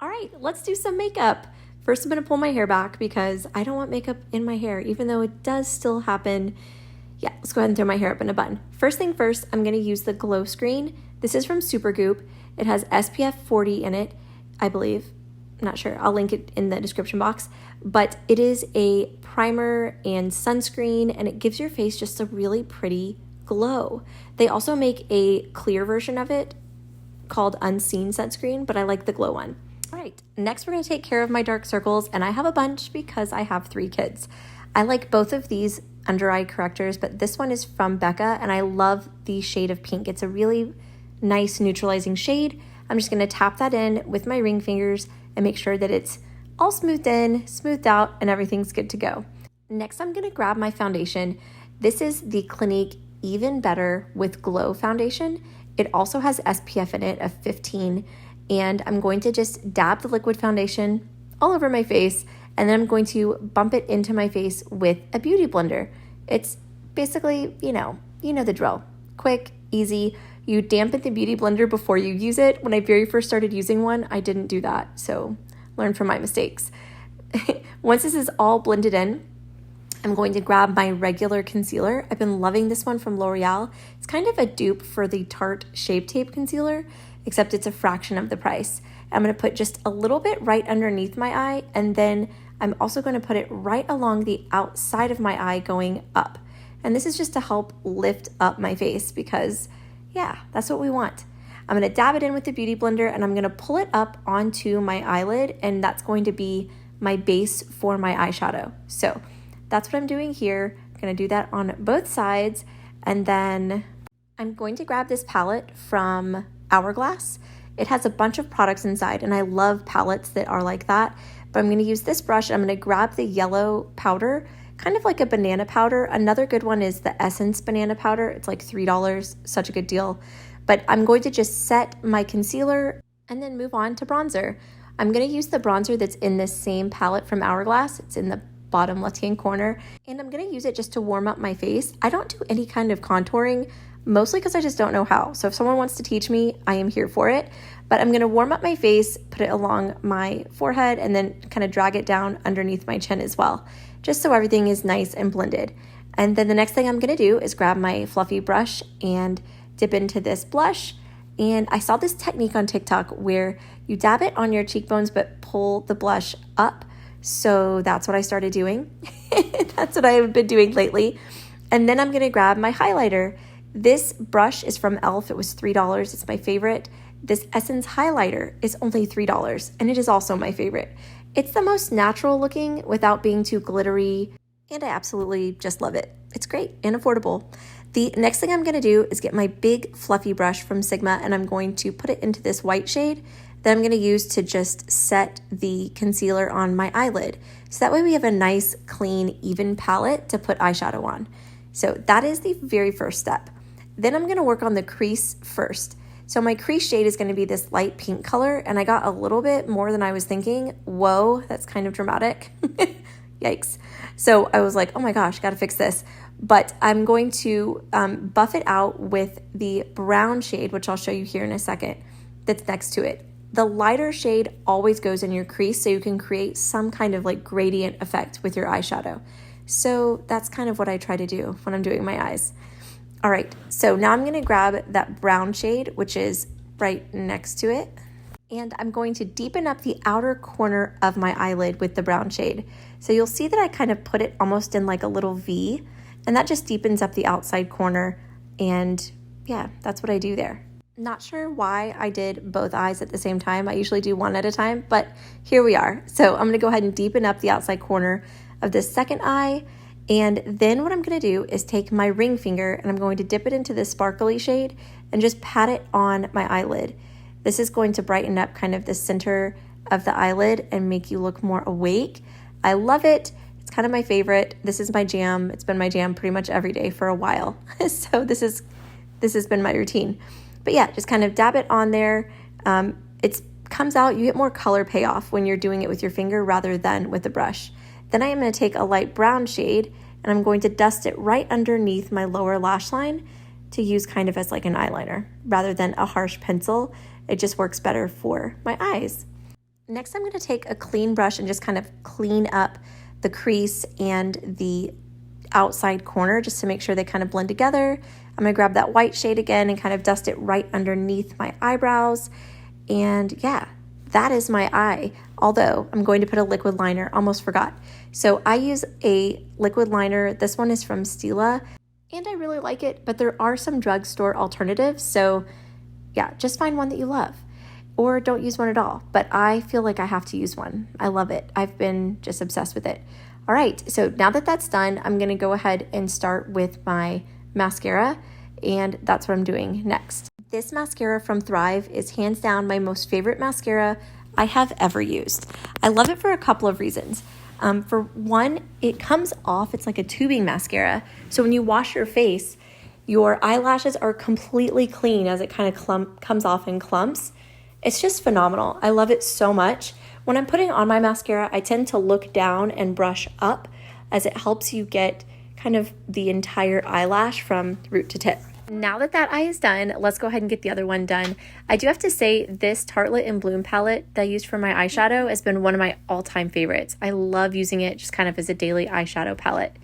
All right, let's do some makeup. First, I'm gonna pull my hair back because I don't want makeup in my hair, even though it does still happen. Yeah, let's go ahead and throw my hair up in a bun. First thing first, I'm gonna use the Glow Screen. This is from Supergoop. It has SPF 40 in it, I believe. I'm not sure, I'll link it in the description box. But it is a primer and sunscreen, and it gives your face just a really pretty glow. They also make a clear version of it called Unseen Sunscreen, but I like the glow one. All right, next we're gonna take care of my dark circles, and I have a bunch because I have 3 kids. I like both of these under eye correctors, but this one is from Becca, and I love the shade of pink. It's a really nice neutralizing shade. I'm just gonna tap that in with my ring fingers and make sure that it's all smoothed in, smoothed out, and everything's good to go. Next, I'm gonna grab my foundation. This is the Clinique Even Better with Glow foundation. It also has SPF in it of 15, and I'm going to just dab the liquid foundation all over my face, and then I'm going to bump it into my face with a beauty blender. It's basically, you know the drill. Quick, easy. You dampen the beauty blender before you use it. When I very first started using one, I didn't do that, so learn from my mistakes. Once this is all blended in, I'm going to grab my regular concealer. I've been loving this one from L'Oreal. It's kind of a dupe for the Tarte Shape Tape concealer, except it's a fraction of the price. I'm gonna put just a little bit right underneath my eye, and then I'm also gonna put it right along the outside of my eye going up. And this is just to help lift up my face because, yeah, that's what we want. I'm gonna dab it in with the Beauty Blender, and I'm gonna pull it up onto my eyelid, and that's going to be my base for my eyeshadow. So that's what I'm doing here. I'm gonna do that on both sides, and then I'm going to grab this palette from Hourglass. It has a bunch of products inside, and I love palettes that are like that, but I'm gonna use this brush, and I'm gonna grab the yellow powder, kind of like a banana powder. Another good one is the Essence banana powder. It's like $3, such a good deal. But I'm going to just set my concealer and then move on to bronzer. I'm gonna use the bronzer that's in this same palette from Hourglass. It's in the bottom left-hand corner, and I'm gonna use it just to warm up my face. I don't do any kind of contouring, mostly because I just don't know how. So if someone wants to teach me, I am here for it. But I'm gonna warm up my face, put it along my forehead, and then kind of drag it down underneath my chin as well, just so everything is nice and blended. And then the next thing I'm gonna do is grab my fluffy brush and dip into this blush. And I saw this technique on TikTok where you dab it on your cheekbones but pull the blush up. So that's what I started doing. That's what I've been doing lately. And then I'm gonna grab my highlighter. This brush is from e.l.f. It was $3. It's my favorite. This Essence highlighter is only $3, and it is also my favorite. It's the most natural looking without being too glittery, and I absolutely just love it. It's great and affordable. The next thing I'm gonna do is get my big fluffy brush from Sigma, and I'm going to put it into this white shade that I'm gonna use to just set the concealer on my eyelid. So that way we have a nice, clean, even palette to put eyeshadow on. So that is the very first step. Then I'm gonna work on the crease first. So my crease shade is gonna be this light pink color, and I got a little bit more than I was thinking. Whoa, that's kind of dramatic. Yikes. So I was like, oh my gosh, gotta fix this. But I'm going to buff it out with the brown shade, which I'll show you here in a second, that's next to it. The lighter shade always goes in your crease, so you can create some kind of like gradient effect with your eyeshadow. So that's kind of what I try to do when I'm doing my eyes. All right, so now I'm gonna grab that brown shade, which is right next to it, and I'm going to deepen up the outer corner of my eyelid with the brown shade. So you'll see that I kind of put it almost in like a little V, and that just deepens up the outside corner, and yeah, that's what I do there. Not sure why I did both eyes at the same time. I usually do one at a time, but here we are. So I'm gonna go ahead and deepen up the outside corner of the second eye, and then what I'm gonna do is take my ring finger and I'm going to dip it into this sparkly shade and just pat it on my eyelid. This is going to brighten up kind of the center of the eyelid and make you look more awake. I love it. It's kind of my favorite. This is my jam. It's been my jam pretty much every day for a while. So this has been my routine. But yeah, just kind of dab it on there. It comes out, you get more color payoff when you're doing it with your finger rather than with the brush. Then I am going to take a light brown shade and I'm going to dust it right underneath my lower lash line to use kind of as like an eyeliner rather than a harsh pencil. It just works better for my eyes. Next, I'm going to take a clean brush and just kind of clean up the crease and the outside corner just to make sure they kind of blend together. I'm going to grab that white shade again and kind of dust it right underneath my eyebrows. And yeah, that is my eye. Although I'm going to put a liquid liner, almost forgot. So I use a liquid liner. This one is from Stila and I really like it, but there are some drugstore alternatives. So yeah, just find one that you love or don't use one at all. But I feel like I have to use one. I love it. I've been just obsessed with it. All right, so now that that's done, I'm gonna go ahead and start with my mascara, and that's what I'm doing next. This mascara from Thrive is hands down my most favorite mascara I have ever used. I love it for a couple of reasons. For one, it comes off, it's like a tubing mascara. So when you wash your face, your eyelashes are completely clean as it kind of comes off in clumps. It's just phenomenal. I love it so much. When I'm putting on my mascara, I tend to look down and brush up as it helps you get kind of the entire eyelash from root to tip. Now that that eye is done, let's go ahead and get the other one done. I do have to say this Tartelette in Bloom palette that I used for my eyeshadow has been one of my all-time favorites. I love using it just kind of as a daily eyeshadow palette.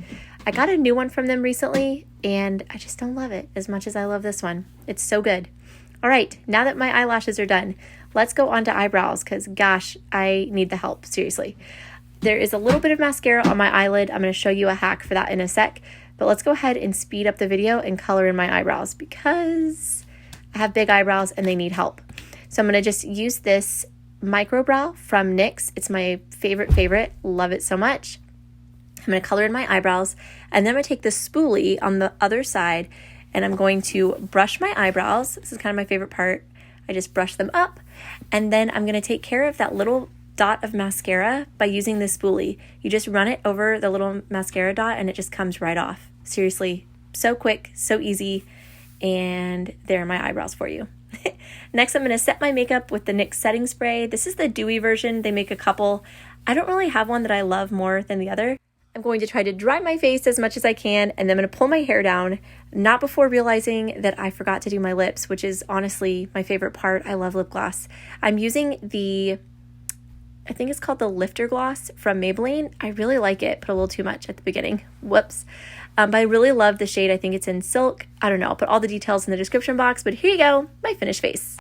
I got a new one from them recently and I just don't love it as much as I love this one. It's so good. All right, now that my eyelashes are done, let's go on to eyebrows because gosh, I need the help, seriously. There is a little bit of mascara on my eyelid. I'm going to show you a hack for that in a sec, but let's go ahead and speed up the video and color in my eyebrows because I have big eyebrows and they need help. So I'm going to just use this micro brow from NYX. It's my favorite, love it so much. I'm going to color in my eyebrows and then I'm going to take the spoolie on the other side and I'm going to brush my eyebrows. This is kind of my favorite part. I just brush them up and then I'm going to take care of that little dot of mascara by using this spoolie. You just run it over the little mascara dot and it just comes right off. Seriously, so quick, so easy, and there are my eyebrows for you. Next, I'm going to set my makeup with the NYX Setting Spray. This is the dewy version. They make a couple. I don't really have one that I love more than the other. I'm going to try to dry my face as much as I can, and then I'm going to pull my hair down, not before realizing that I forgot to do my lips, which is honestly my favorite part. I love lip gloss. I'm using I think it's called the Lifter Gloss from Maybelline. I really like it. Put a little too much at the beginning. Whoops. But I really love the shade. I think it's in Silk. I don't know. I'll put all the details in the description box, but here you go, my finished face.